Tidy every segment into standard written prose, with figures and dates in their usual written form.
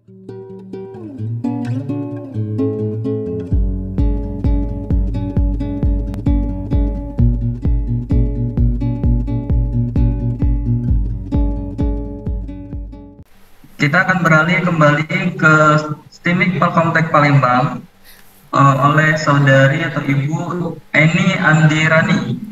Kita akan beralih kembali ke STIMIK Polkomtek Palembang oleh saudari atau Ibu Eni Andirani.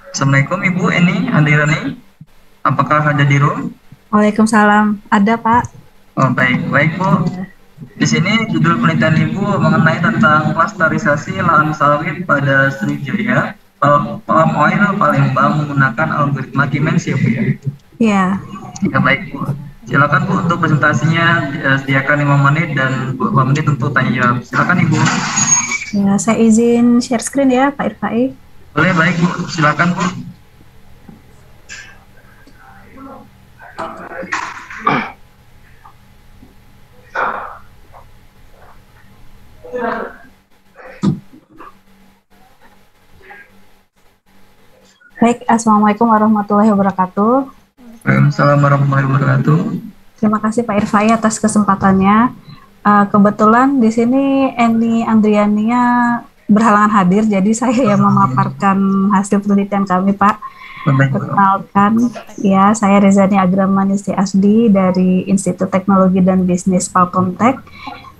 Assalamualaikum Ibu Eni Andirani, apakah ada di room? Waalaikumsalam, ada Pak. Oh baik Bu. Di sini judul penelitian Ibu mengenai tentang klasterisasi lahan sawit pada Sriwijaya Palm Oil Palembang menggunakan algoritma Siemens ya Bu ya? Iya. Ya baik Bu. Silakan Bu untuk presentasinya, sediakan 5 menit dan 2 menit untuk tanya jawab. Silakan Ibu. Ya, saya izin share screen ya Pak Irfai. Boleh, baik Bu. Silakan Bu. Baik, Assalamualaikum warahmatullahi wabarakatuh. Waalaikumsalam warahmatullahi wabarakatuh. Terima kasih Pak Irfai atas kesempatannya. Kebetulan di sini Eni Andriania berhalangan hadir, jadi saya yang memaparkan hasil penelitian kami, Pak. Perkenalkan, ya saya Rezani Agramanisti Asdi dari Institut Teknologi dan Bisnis Palkomtek.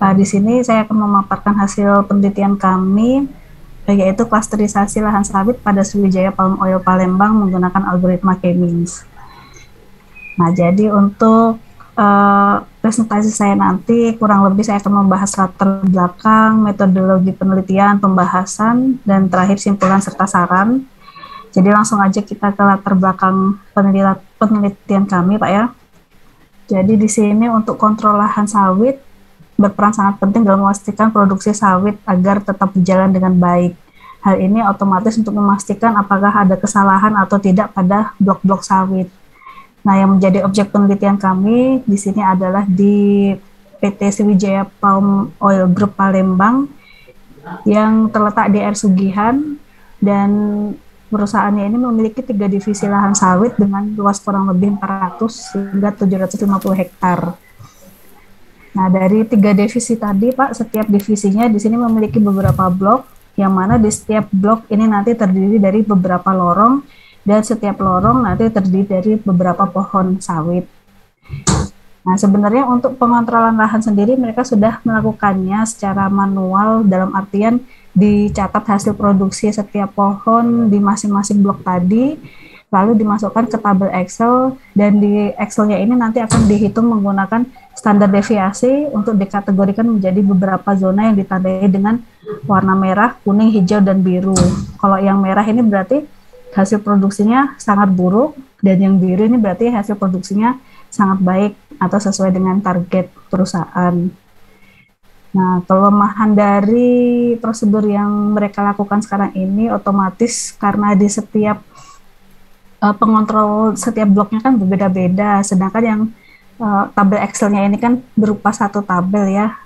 Di sini saya akan memaparkan hasil penelitian kami, yaitu klasterisasi lahan sawit pada Sriwijaya Palm Oil Palembang menggunakan algoritma Siemens. Nah, jadi untuk presentasi saya nanti kurang lebih saya akan membahas latar belakang, metodologi penelitian, pembahasan, dan terakhir simpulan serta saran. Jadi langsung aja kita ke latar belakang penelitian kami, Pak ya. Jadi di sini untuk kontrol lahan sawit berperan sangat penting dalam memastikan produksi sawit agar tetap berjalan dengan baik. Hal ini otomatis untuk memastikan apakah ada kesalahan atau tidak pada blok-blok sawit. Nah, yang menjadi objek penelitian kami di sini adalah di PT Sriwijaya Palm Oil Group Palembang yang terletak di R Sugihan, dan perusahaannya ini memiliki 3 divisi lahan sawit dengan luas kurang lebih 400 hingga 750 hektar. Nah, dari 3 divisi tadi, Pak, setiap divisinya di sini memiliki beberapa blok, yang mana di setiap blok ini nanti terdiri dari beberapa lorong, dan setiap lorong nanti terdiri dari beberapa pohon sawit. Nah, sebenarnya untuk pengontrolan lahan sendiri mereka sudah melakukannya secara manual, dalam artian dicatat hasil produksi setiap pohon di masing-masing blok tadi, lalu dimasukkan ke tabel Excel, dan di Excelnya ini nanti akan dihitung menggunakan standar deviasi untuk dikategorikan menjadi beberapa zona yang ditandai dengan warna merah, kuning, hijau, dan biru. Kalau yang merah ini berarti hasil produksinya sangat buruk, dan yang biru ini berarti hasil produksinya sangat baik atau sesuai dengan target perusahaan. Nah, kelemahan dari prosedur yang mereka lakukan sekarang ini otomatis karena di setiap pengontrol setiap bloknya kan berbeda-beda, sedangkan yang tabel Excel-nya ini kan berupa satu tabel ya,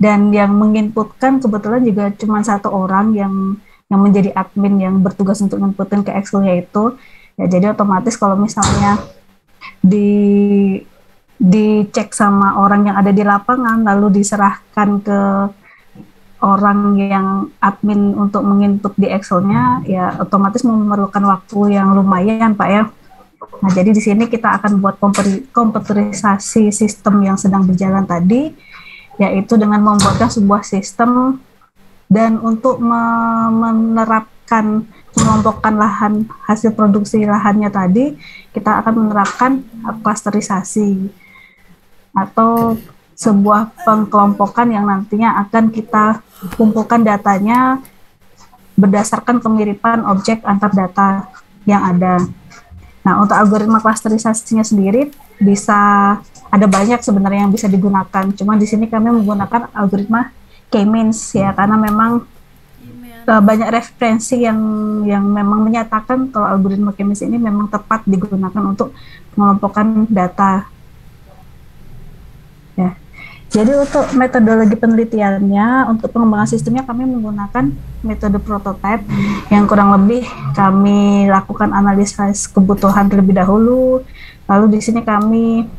dan yang menginputkan kebetulan juga cuma 1 orang yang menjadi admin yang bertugas untuk inputin ke Excel-nya itu, ya jadi otomatis kalau misalnya dicek sama orang yang ada di lapangan lalu diserahkan ke orang yang admin untuk menginput di Excel-nya, ya otomatis memerlukan waktu yang lumayan, Pak ya. Nah, jadi di sini kita akan buat komputerisasi sistem yang sedang berjalan tadi, yaitu dengan membuatkan sebuah sistem. Dan untuk menerapkan pengelompokan lahan, hasil produksi lahannya tadi, kita akan menerapkan klasterisasi atau sebuah pengkelompokan yang nantinya akan kita kumpulkan datanya berdasarkan kemiripan objek antar data yang ada. Nah, untuk algoritma klasterisasinya sendiri bisa ada banyak sebenarnya yang bisa digunakan. Cuma di sini kami menggunakan algoritma Siemens ya, karena memang banyak referensi yang memang menyatakan kalau algoritma Siemens ini memang tepat digunakan untuk mengelompokkan data. Ya. Jadi untuk metodologi penelitiannya, untuk pengembangan sistemnya kami menggunakan metode prototype yang kurang lebih kami lakukan analisis kebutuhan terlebih dahulu. Lalu di sini kami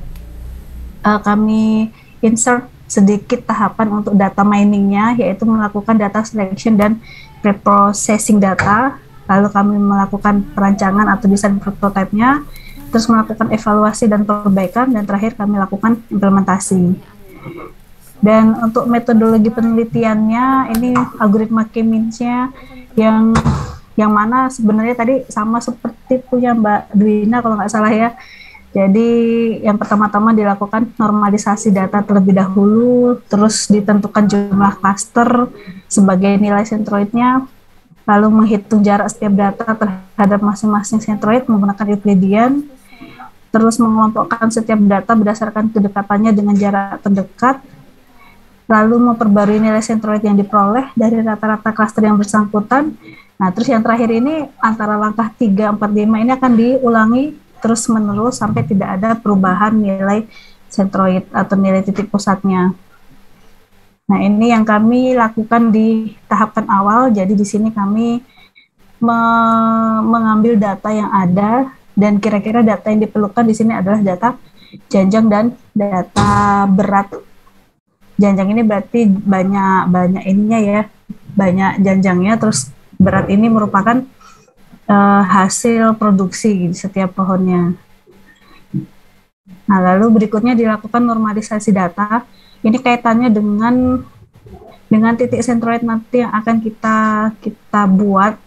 kami insert sedikit tahapan untuk data miningnya, yaitu melakukan data selection dan preprocessing data, lalu kami melakukan perancangan atau desain prototipenya, terus melakukan evaluasi dan perbaikan, dan terakhir kami lakukan implementasi. Dan untuk metodologi penelitiannya, ini algoritma K-means-nya yang mana sebenarnya tadi sama seperti punya Mbak Dwina kalau nggak salah ya. Jadi yang pertama-tama dilakukan normalisasi data terlebih dahulu, terus ditentukan jumlah cluster sebagai nilai centroidnya, lalu menghitung jarak setiap data terhadap masing-masing centroid menggunakan Euclidean, terus mengelompokkan setiap data berdasarkan kedekatannya dengan jarak terdekat, lalu memperbarui nilai centroid yang diperoleh dari rata-rata cluster yang bersangkutan. Nah, terus yang terakhir ini antara langkah 3, 4, 5 ini akan diulangi terus menerus sampai tidak ada perubahan nilai centroid atau nilai titik pusatnya. Nah, ini yang kami lakukan di tahapan awal. Jadi di sini kami mengambil data yang ada, dan kira-kira data yang diperlukan di sini adalah data janjang dan data berat. Janjang ini berarti banyak ininya ya, banyak janjangnya, terus berat ini merupakan hasil produksi di setiap pohonnya. Nah, lalu berikutnya dilakukan normalisasi data. Ini kaitannya dengan titik centroid nanti yang akan kita buat.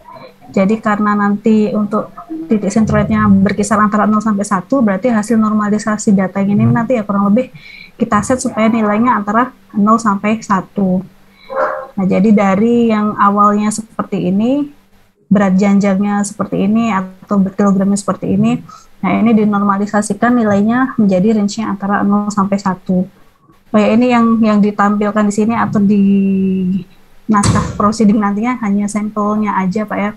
Jadi karena nanti untuk titik centroidnya berkisar antara 0 sampai 1, berarti hasil normalisasi data ini nanti ya kurang lebih kita set supaya nilainya antara 0 sampai 1. Nah, jadi dari yang awalnya seperti ini, berat janjangnya seperti ini atau kilogramnya seperti ini, nah ini dinormalisasikan nilainya menjadi range-nya antara 0 sampai 1. Oh ya, ini yang ditampilkan di sini atau di naskah proceeding nantinya hanya sampelnya aja Pak ya.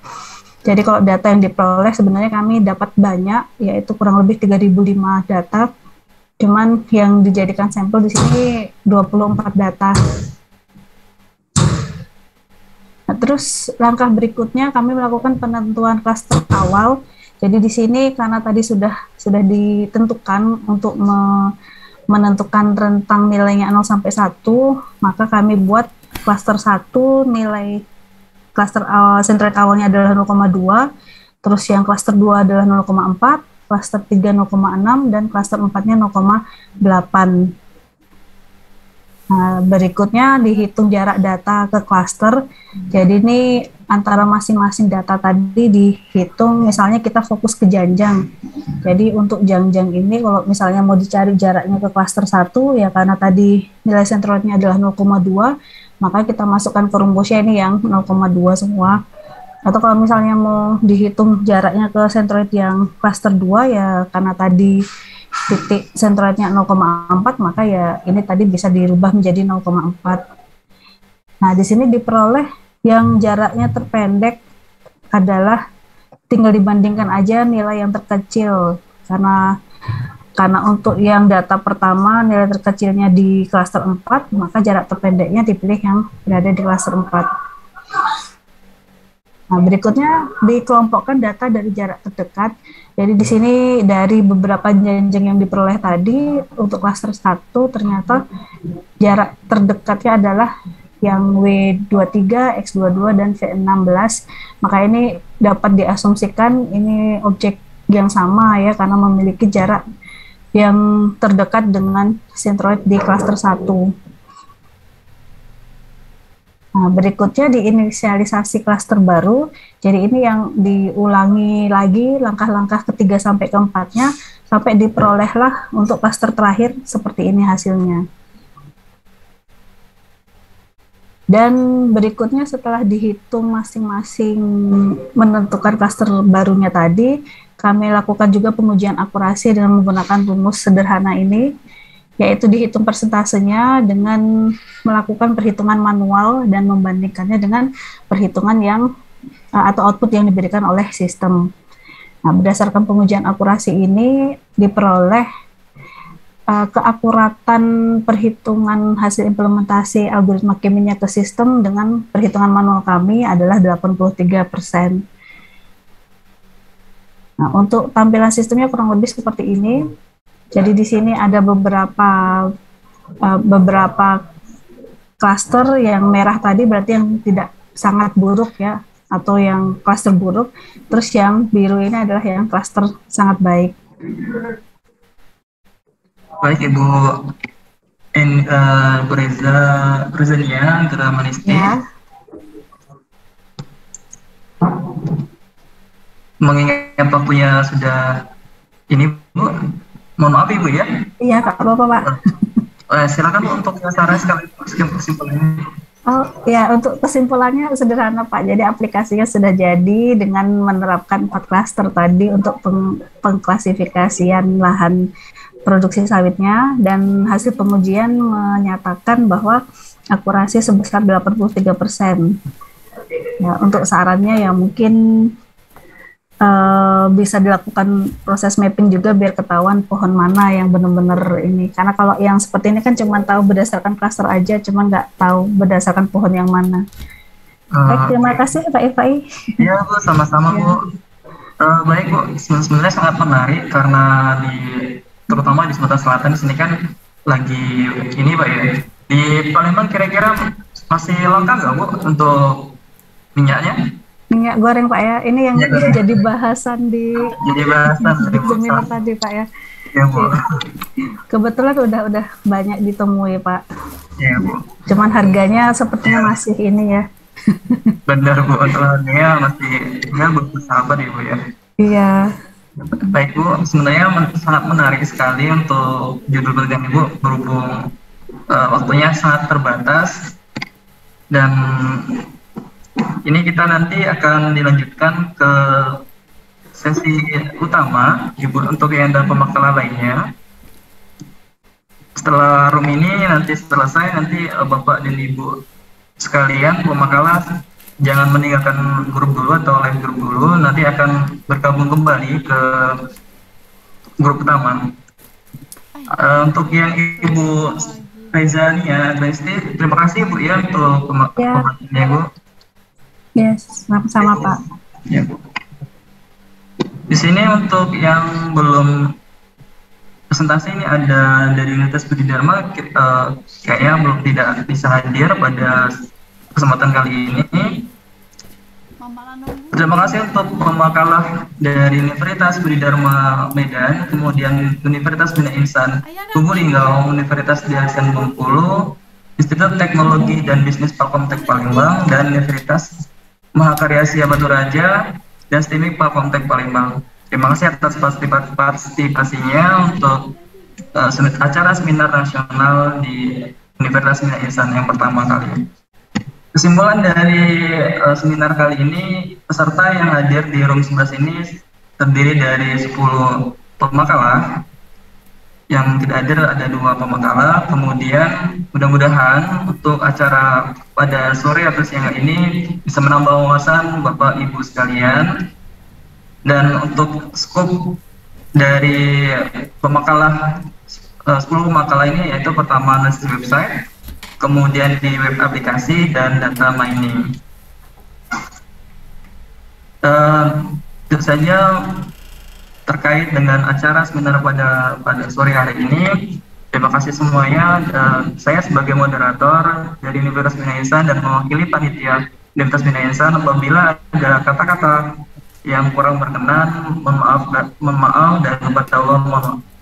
Jadi kalau data yang diperoleh sebenarnya kami dapat banyak, yaitu kurang lebih 3.005 data. Cuman yang dijadikan sampel di sini 24 data. Nah, terus langkah berikutnya kami melakukan penentuan klaster awal. Jadi di sini karena tadi sudah ditentukan untuk menentukan rentang nilainya 0 sampai 1, maka kami buat klaster 1 nilai klaster centroid awalnya adalah 0,2, terus yang klaster 2 adalah 0,4, klaster 3 0,6, dan klaster 4-nya 0,8. Nah, berikutnya dihitung jarak data ke klaster. Jadi ini antara masing-masing data tadi dihitung, misalnya kita fokus ke janjang. Jadi untuk janjang ini kalau misalnya mau dicari jaraknya ke klaster 1, ya karena tadi nilai centroidnya adalah 0,2, maka kita masukkan ke rumusnya ini yang 0,2 semua. Atau kalau misalnya mau dihitung jaraknya ke centroid yang klaster 2, ya karena tadi titik centroidnya 0,4, maka ya ini tadi bisa dirubah menjadi 0,4. Nah, di sini diperoleh yang jaraknya terpendek adalah tinggal dibandingkan aja nilai yang terkecil, karena untuk yang data pertama nilai terkecilnya di klaster 4, maka jarak terpendeknya dipilih yang berada di klaster 4. Nah, berikutnya dikelompokkan data dari jarak terdekat. Jadi di sini dari beberapa janjang yang diperoleh tadi untuk klaster 1 ternyata jarak terdekatnya adalah yang W23, X22, dan V16. Maka ini dapat diasumsikan ini objek yang sama ya, karena memiliki jarak yang terdekat dengan centroid di klaster 1. Nah, berikutnya diinisialisasi klaster baru. Jadi ini yang diulangi lagi langkah-langkah ketiga sampai keempatnya sampai diperolehlah untuk klaster terakhir seperti ini hasilnya. Dan berikutnya setelah dihitung masing-masing menentukan klaster barunya tadi, kami lakukan juga pengujian akurasi dengan menggunakan rumus sederhana ini, yaitu dihitung persentasenya dengan melakukan perhitungan manual dan membandingkannya dengan perhitungan yang atau output yang diberikan oleh sistem. Nah, berdasarkan pengujian akurasi ini diperoleh keakuratan perhitungan hasil implementasi algoritma K-means ke sistem dengan perhitungan manual kami adalah 83%. Nah, untuk tampilan sistemnya kurang lebih seperti ini. Jadi di sini ada beberapa klaster. Yang merah tadi berarti yang tidak sangat buruk ya, atau yang klaster buruk. Terus yang biru ini adalah yang klaster sangat baik. Baik Ibu Bu Rezania Dramanisti. Ya. Mengingat waktunya sudah ini Bu, mohon maaf Ibu ya. Iya Kak, Bapak Pak. Silakan untuk saran sekaligus kesimpulannya. Oh ya, untuk kesimpulannya sederhana Pak. Jadi aplikasinya sudah jadi dengan menerapkan 4 klaster tadi untuk pengklasifikasian lahan produksi sawitnya, dan hasil pengujian menyatakan bahwa akurasi sebesar 83%. Ya, untuk sarannya ya mungkin bisa dilakukan proses mapping juga biar ketahuan pohon mana yang benar-benar ini. Karena kalau yang seperti ini kan cuma tahu berdasarkan klaster aja, cuma nggak tahu berdasarkan pohon yang mana. Baik, terima kasih Pak Ifai. Iya Bu, sama-sama Bu. Baik Bu, sebenarnya sangat menarik karena terutama di Sumatera Selatan di sini kan lagi ini Pak ya. Di Palembang kira-kira masih langka nggak Bu untuk minyaknya? Minyak goreng Pak ya, ini yang jadi bahasan di seminar tadi Pak ya. Iya Bu. Kebetulan udah banyak ditemui Pak. Iya Bu. Cuman harganya sepertinya masih ini ya. Benar Bu, harganya masih ya bersahabat ya Bu ya. Iya. Baik Bu, sebenarnya sangat menarik sekali untuk judul penelitian Ibu, berhubung waktunya sangat terbatas, dan ini kita nanti akan dilanjutkan ke sesi utama Ibu untuk yang ada pemakalan lainnya. Setelah room ini nanti selesai, nanti Bapak dan Ibu sekalian pemakalan jangan meninggalkan grup dulu atau live grup dulu, nanti akan bergabung kembali ke grup utama. Untuk yang Ibu Rezania Gresti, terima kasih Bu ya untuk pemaparannya Bu. Yes, sama-sama Pak. Ya Bu. Di sini untuk yang belum presentasi ini ada dari Universitas Budi Dharma, kayaknya belum tidak bisa hadir pada kesempatan kali ini. Terima kasih untuk pemakalah dari Universitas Budi Dharma Medan, kemudian Universitas Bina Insan Lubuk Linggau, Universitas Diasen Bengkulu, Institut Teknologi dan Bisnis Palkomtek Palembang, dan Universitas Mahakarya Asia Batu Raja dan STIMIK Palkomtek Palembang. Terima kasih atas partisipasinya untuk acara seminar nasional di Universitas Bina Insan yang pertama kali. Kesimpulan dari seminar kali ini, peserta yang hadir di room 11 ini terdiri dari 10 pemakalah. Yang tidak hadir ada 2 pemakalah. Kemudian mudah-mudahan untuk acara pada sore atau siang ini bisa menambah wawasan Bapak Ibu sekalian. Dan untuk skop dari pemakalah 10 pemakalah ini yaitu pertama analisis website, kemudian di web aplikasi, dan data mining. Itu saja terkait dengan acara seminar pada sore hari ini. Terima kasih semuanya. Saya sebagai moderator dari Universitas Bina Insan dan mewakili panitia Universitas Bina Insan, apabila ada kata-kata yang kurang berkenan, mohon maaf dan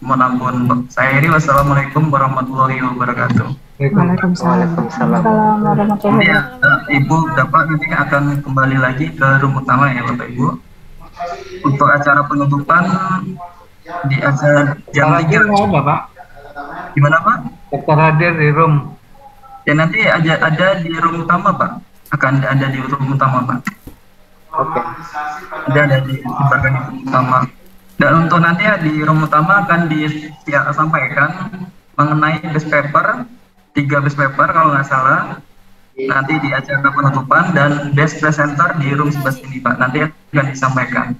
mohon ampun. Saya Iri, wassalamualaikum warahmatullahi wabarakatuh. Waalaikumsalam. Ibu dapat nanti akan kembali lagi ke room utama ya Bapak Ibu. Untuk acara penutupan di acara jam 3. Pak. Gimana Pak? Dokter hadir di room. Ya nanti ada di room utama Pak. Akan ada di room utama Pak. Oke. Ada di room utama. Dan untuk nanti di room utama akan disampaikan mengenai best paper, 3 best paper kalau nggak salah. Nanti di acara penutupan, dan best presenter di room 11 ini Pak. Nanti akan disampaikan.